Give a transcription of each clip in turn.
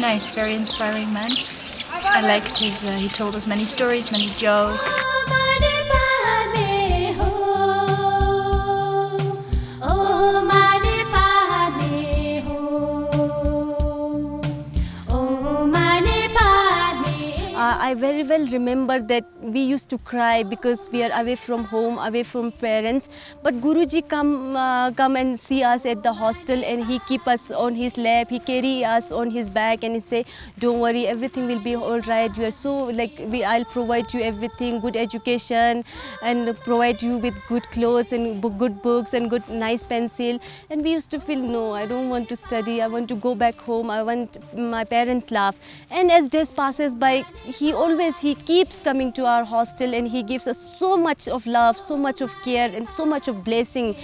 nice, very inspiring man. I liked he told us many stories, many jokes. I very well remember that we used to cry because we are away from home, away from parents. But Guruji come and see us at the hostel, and he keep us on his lap. He carry us on his back, and he say, "Don't worry, everything will be all right. You are so I'll provide you everything, good education, and provide you with good clothes and good books and good nice pencil." And we used to feel, no, I don't want to study. I want to go back home. I want my parents' love. And as days passes by, he keeps coming to our hostel, and he gives us so much of love, so much of care, and so much of blessing.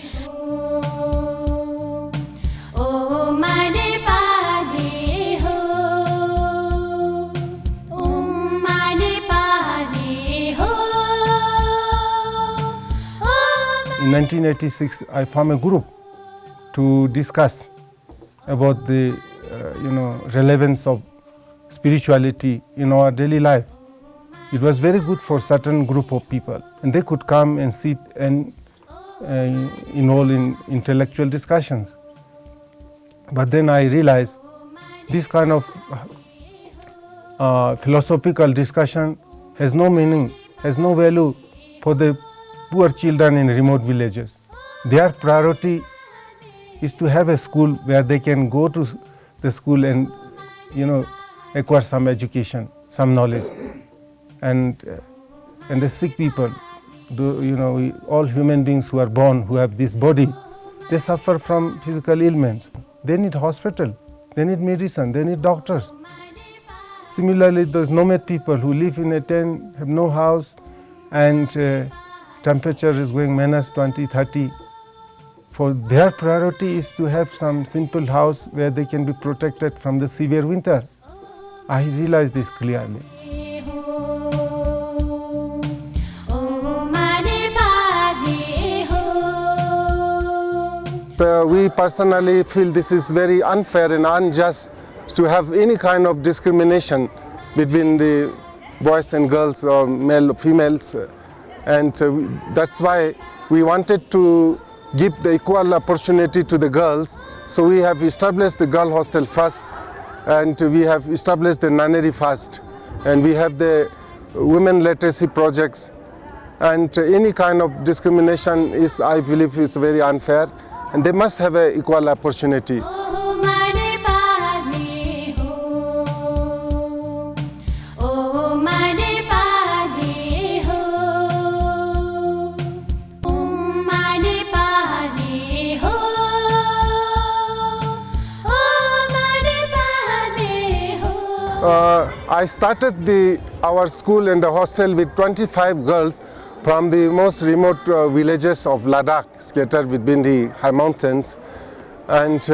In 1986, I formed a group to discuss about the relevance of spirituality in our daily life. It was very good for certain group of people, and they could come and sit and enroll in intellectual discussions. But then I realized this kind of philosophical discussion has no meaning, has no value for the poor children in remote villages. Their priority is to have a school where they can go to the school and acquire some education, some knowledge. And the sick people, all human beings who are born, who have this body, they suffer from physical ailments. They need hospital, they need medicine, they need doctors. Similarly, those nomad people who live in a tent, have no house, and temperature is going minus 20, 30. For their priority is to have some simple house where they can be protected from the severe winter. I realized this clearly. We personally feel this is very unfair and unjust to have any kind of discrimination between the boys and girls or male or females, and that's why we wanted to give the equal opportunity to the girls. So we have established the girl hostel first, and we have established the nunnery first, and we have the women literacy projects. And any kind of discrimination is, I believe, is very unfair, and they must have an equal opportunity. I started our school in the hostel with 25 girls from the most remote villages of Ladakh, scattered within the high mountains. And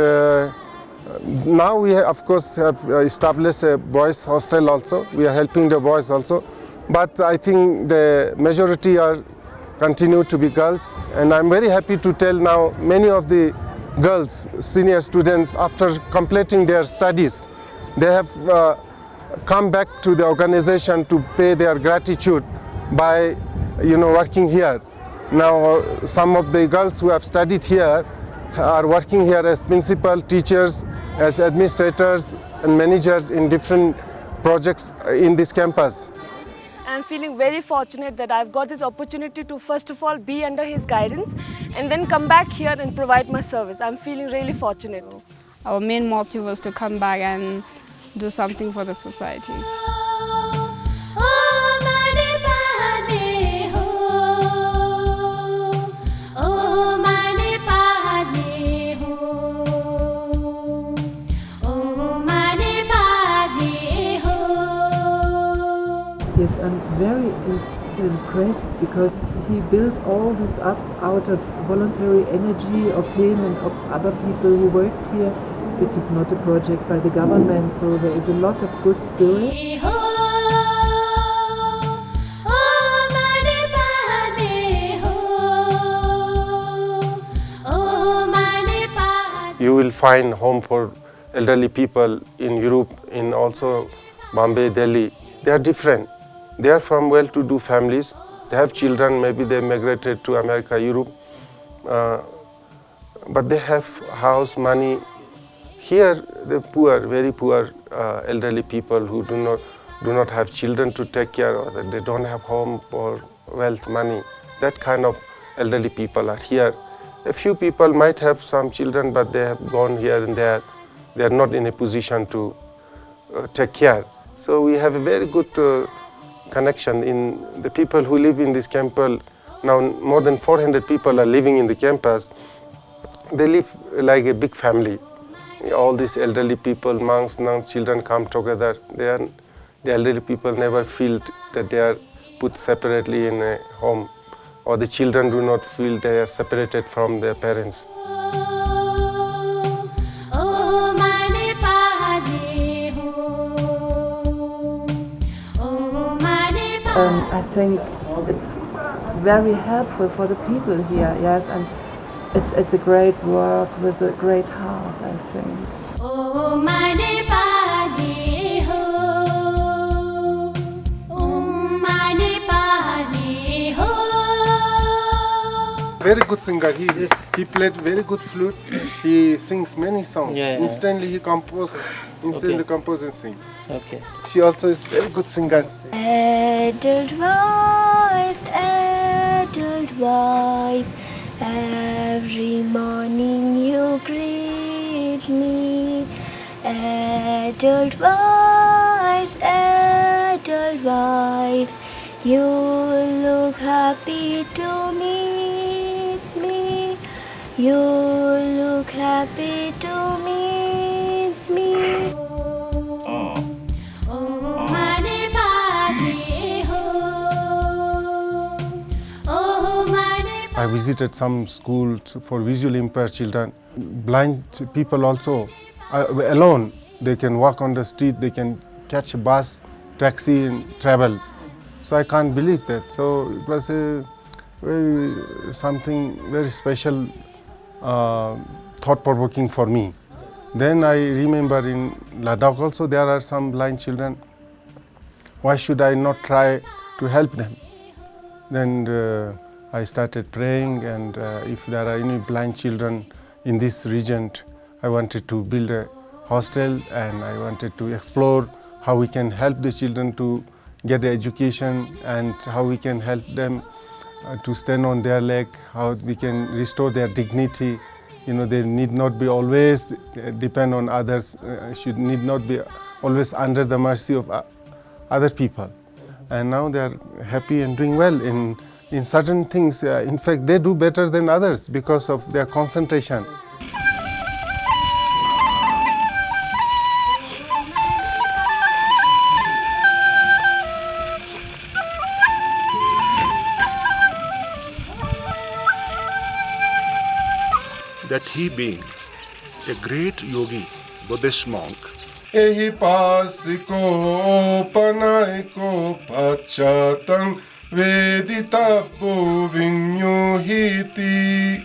now we, of course, have established a boys' hostel also. We are helping the boys also. But I think the majority continue to be girls. And I'm very happy to tell now many of the girls, senior students, after completing their studies, they have come back to the organization to pay their gratitude by working here. Now some of the girls who have studied here are working here as principal, teachers, as administrators and managers in different projects in this campus. I'm feeling very fortunate that I've got this opportunity to first of all be under his guidance and then come back here and provide my service. I'm feeling really fortunate. Our main motive was to come back and do something for the society. Yes, I'm very impressed because he built all this up out of voluntary energy of him and of other people who worked here. It is not a project by the government, so there is a lot of good spirit. You will find home for elderly people in Europe, in also Bombay, Delhi, they are different. They are from well-to-do families. They have children, maybe they migrated to America, Europe, but they have house, money. Here, the poor, very poor elderly people who do not have children to take care of, they don't have home or wealth, money. That kind of elderly people are here. A few people might have some children, but they have gone here and there. They are not in a position to take care. So we have a very good connection in the people who live in this campus. Now more than 400 people are living in the campus. They live like a big family. All these elderly people, monks, nuns, children come together. The elderly people never feel that they are put separately in a home, or the children do not feel they are separated from their parents. I think it's very helpful for the people here, yes, and it's a great work with a great heart, I think. Very good singer. He played very good flute. He sings many songs. Yeah. Instantly he composed. Instantly compose and sing. Okay. She also is very good singer. Adult voice, every morning you greet me. Adult voice, you look happy to meet me. You look happy to meet me. I visited some schools for visually impaired children. Blind people also, alone, they can walk on the street, they can catch a bus, taxi and travel. So I can't believe that. So it was something very special, thought-provoking for me. Then I remember in Ladakh also there are some blind children. Why should I not try to help them? Then I started praying, and if there are any blind children in this region, I wanted to build a hostel, and I wanted to explore how we can help the children to get the education, and how we can help them to stand on their leg, how we can restore their dignity. You know, they need not be always depend on others, need not be always under the mercy of other people. And now they are happy and doing well in certain things. In fact, they do better than others because of their concentration. That he being a great yogi, Buddhist monk, Ehi pasiko panaiko pachatan veditapo vinyuhiti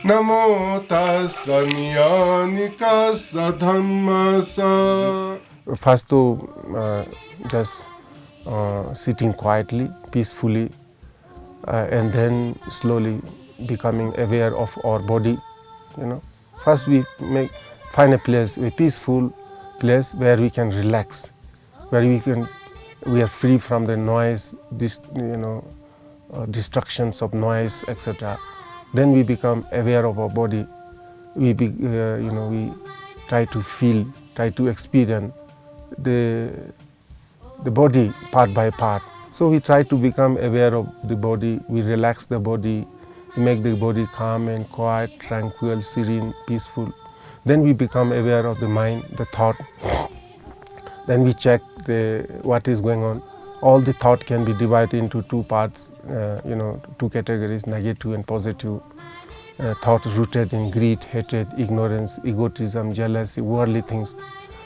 namo tasaniyanika sadhammasa. First to just sitting quietly, peacefully, and then slowly becoming aware of our body. You know, first we find a place, a peaceful place where we can relax, where we are free from the noise, distractions of noise, etc. Then we become aware of our body. We try to feel, try to experience the body part by part. So we try to become aware of the body. We relax the body, make the body calm and quiet, tranquil, serene, peaceful. Then we become aware of the mind, the thought. Then we check what is going on. All the thought can be divided into two parts, two categories, negative and positive. Thought rooted in greed, hatred, ignorance, egotism, jealousy, worldly things.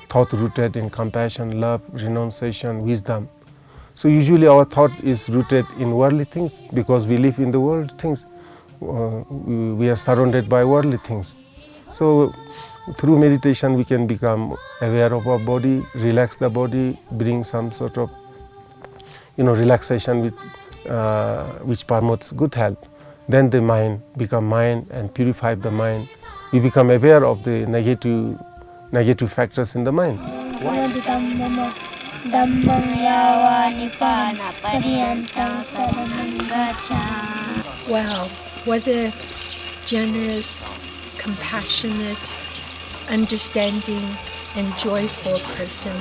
Thought rooted in compassion, love, renunciation, wisdom. So usually our thought is rooted in worldly things because we live in the world things. We are surrounded by worldly things. So through meditation we can become aware of our body, relax the body, bring some sort of relaxation which promotes good health. Then the mind become mind and purify the mind. We become aware of the negative factors in the mind. Wow, what a generous, compassionate, understanding, and joyful person.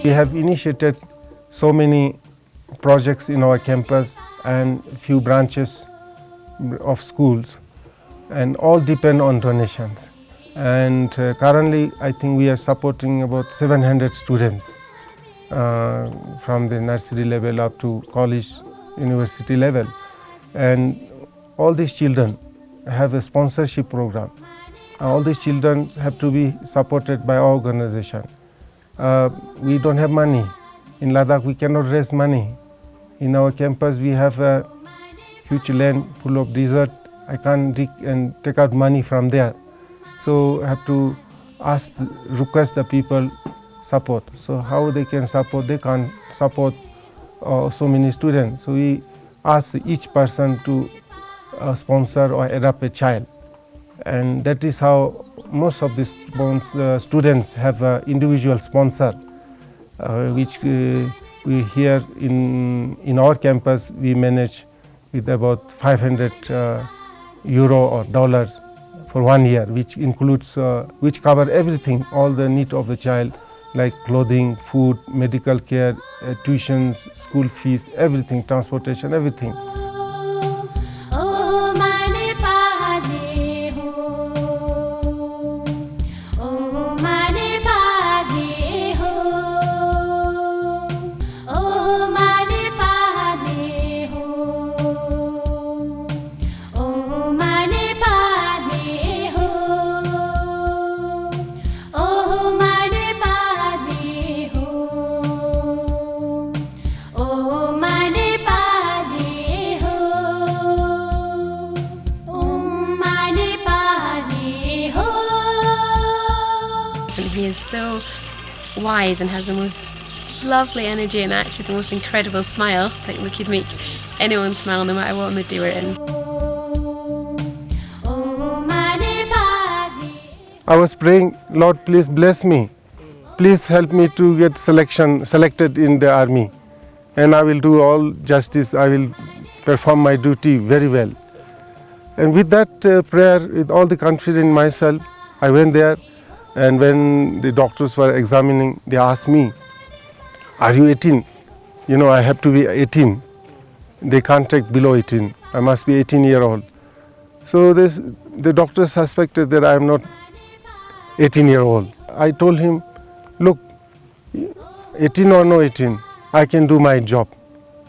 We have initiated so many projects in our campus and few branches of schools, and all depend on donations. And currently I think we are supporting about 700 students from the nursery level up to college, university level. And all these children have a sponsorship program. All these children have to be supported by our organization. We don't have money. In Ladakh we cannot raise money. In our campus we have a huge land full of desert. I can't take out money from there. So I have to request the people support. So how they can support? They can't support so many students. So we ask each person to sponsor or adopt a child. And that is how most of these students have an individual sponsor, which we here in our campus we manage with about 500 euro or dollars for 1 year, which includes which cover everything, all the need of the child, like clothing, food, medical care, tuitions, school fees, everything, transportation, everything. He is so wise and has the most lovely energy and actually the most incredible smile. Like we could make anyone smile no matter what mood they were in. I was praying, Lord, please bless me. Please help me to get selected in the army. And I will do all justice. I will perform my duty very well. And with that prayer, with all the confidence in myself, I went there. And when the doctors were examining, they asked me, are you 18? I have to be 18. They can't take below 18. I must be 18-year-old. So the doctor suspected that I am not 18-year-old. I told him, look, 18 or no 18, I can do my job.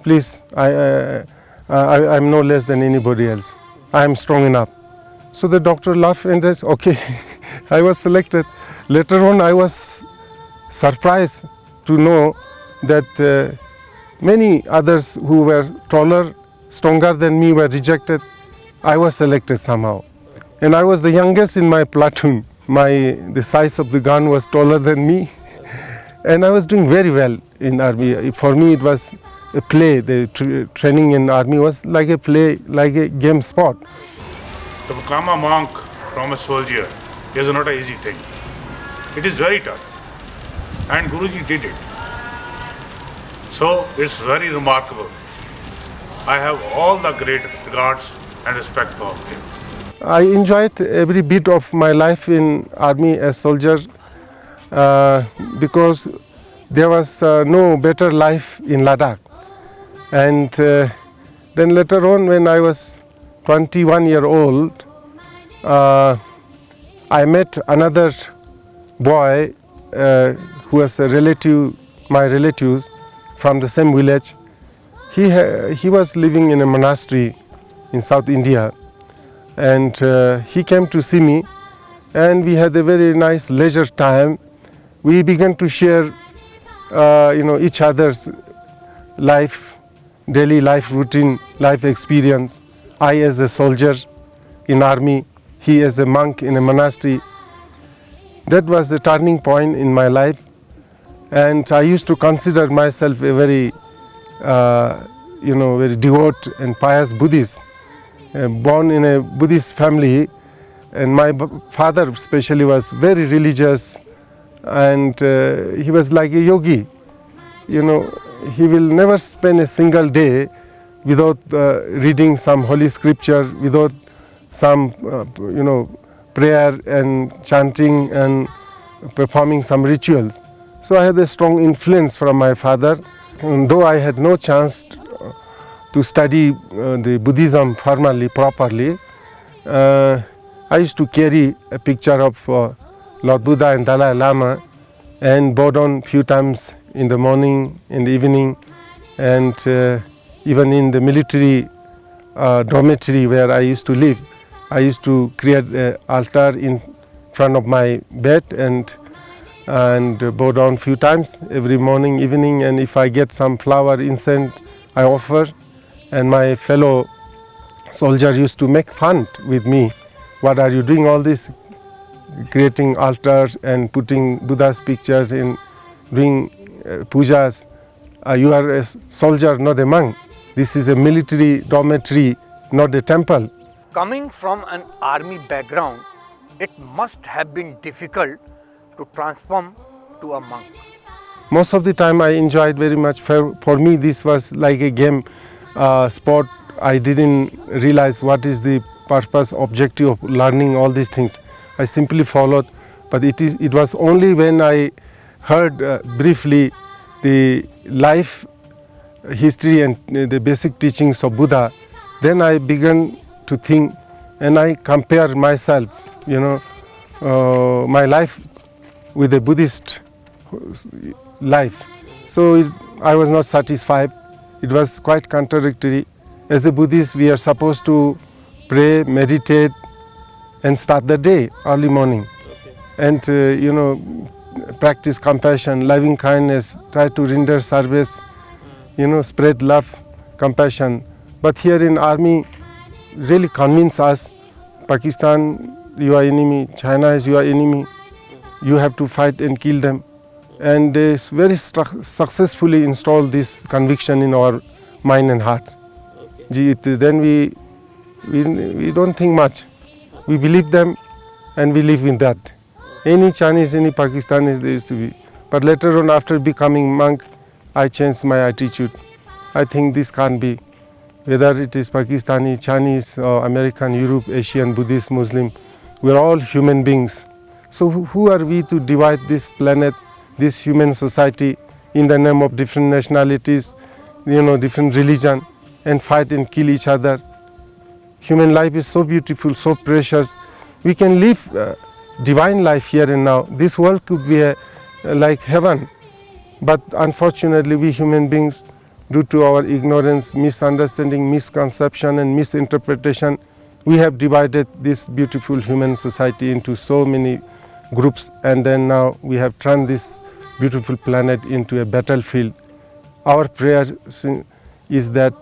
Please, I'm no less than anybody else. I am strong enough. So the doctor laughed and said, okay, I was selected. Later on, I was surprised to know that many others who were taller, stronger than me were rejected. I was selected somehow. And I was the youngest in my platoon. The size of the gun was taller than me. And I was doing very well in army. For me, it was a play. The training in army was like a play, like a game sport. To become a monk from a soldier is not an easy thing. It is very tough. And Guruji did it. So it's very remarkable. I have all the great regards and respect for him. I enjoyed every bit of my life in army as soldier because there was no better life in Ladakh. And then later on, when I was 21-year-old, I met another boy who was a relative, my relative from the same village. He was living in a monastery in South India, and he came to see me, and we had a very nice leisure time. We began to share each other's life, daily life routine, life experience. I as a soldier in army, he as a monk in a monastery. That was the turning point in my life, and I used to consider myself a very very devout and pious Buddhist, born in a Buddhist family, and my father especially was very religious, and he was like a yogi. He will never spend a single day without reading some holy scripture, without some prayer and chanting and performing some rituals. So I had a strong influence from my father, and though I had no chance to study the Buddhism formally, properly, I used to carry a picture of Lord Buddha and Dalai Lama and bow down few times in the morning, in the evening, and even in the military dormitory where I used to live. I used to create an altar in front of my bed and bow down few times every morning, evening, and if I get some flower incense, I offer. And my fellow soldier used to make fun with me. What are you doing all this, creating altars and putting Buddha's pictures in, doing pujas? You are a soldier, not a monk. This is a military dormitory, not a temple. Coming from an army background, it must have been difficult to transform to a monk. Most of the time I enjoyed very much. For me this was like a game sport. I didn't realize what is the purpose, objective of learning all these things. I simply followed, but it was only when I heard briefly the life history and the basic teachings of Buddha, then I began to think, and I compare myself, my life with a Buddhist life. So I was not satisfied. It was quite contradictory. As a Buddhist, we are supposed to pray, meditate, and start the day early morning, and practice compassion, loving kindness, try to render service, spread love, compassion. But here in army, really convince us, Pakistan, your enemy, China is your enemy, you have to fight and kill them. And they very successfully install this conviction in our mind and heart. Then we don't think much. We believe them and we live in that. Any Chinese, any Pakistanis there used to be. But later on, after becoming monk, I changed my attitude. I think this can't be. Whether it is Pakistani, Chinese, or American, Europe, Asian, Buddhist, Muslim, we're all human beings. So who are we to divide this planet, this human society, in the name of different nationalities, different religion, and fight and kill each other? Human life is so beautiful, so precious. We can live divine life here and now. This world could be like heaven. But unfortunately, we human beings, due to our ignorance, misunderstanding, misconception, and misinterpretation, we have divided this beautiful human society into so many groups, and then now we have turned this beautiful planet into a battlefield. Our prayer is that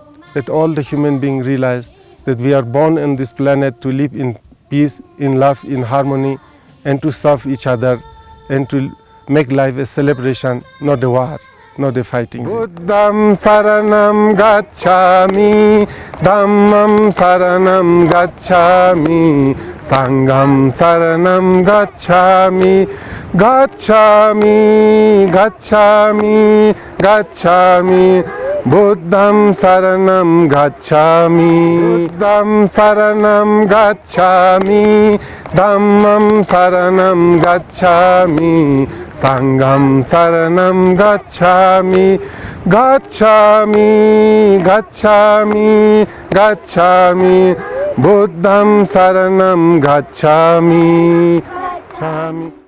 all the human beings realize that we are born on this planet to live in peace, in love, in harmony, and to serve each other, and to make life a celebration, not a war, not a fighting. Buddham saranam gacchami, dhammam saranam gacchami, sangham saranam gacchami, gacchami, gacchami, gacchami. Buddham saranam gacchami, Buddham saranam gacchami, dhammam saranam gacchami, sangham saranam gacchami, gacchami, gacchami, gacchami. Buddham saranam gacchami, gacchami.